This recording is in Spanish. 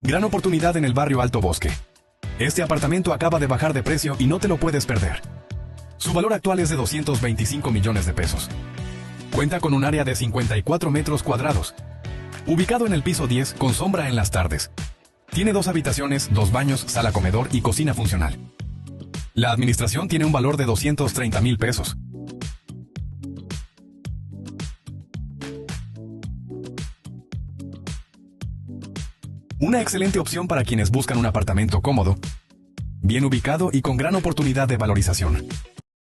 Gran oportunidad en el barrio Alto Bosque. Este apartamento acaba de bajar de precio y no te lo puedes perder. Su valor actual es de 225 millones de pesos. Cuenta con un área de 54 metros cuadrados. Ubicado en el piso 10 con sombra en las tardes. Tiene 2 habitaciones, 2 baños, sala comedor y cocina funcional. La administración tiene un valor de 230,000 pesos. Una excelente opción para quienes buscan un apartamento cómodo, bien ubicado y con gran oportunidad de valorización.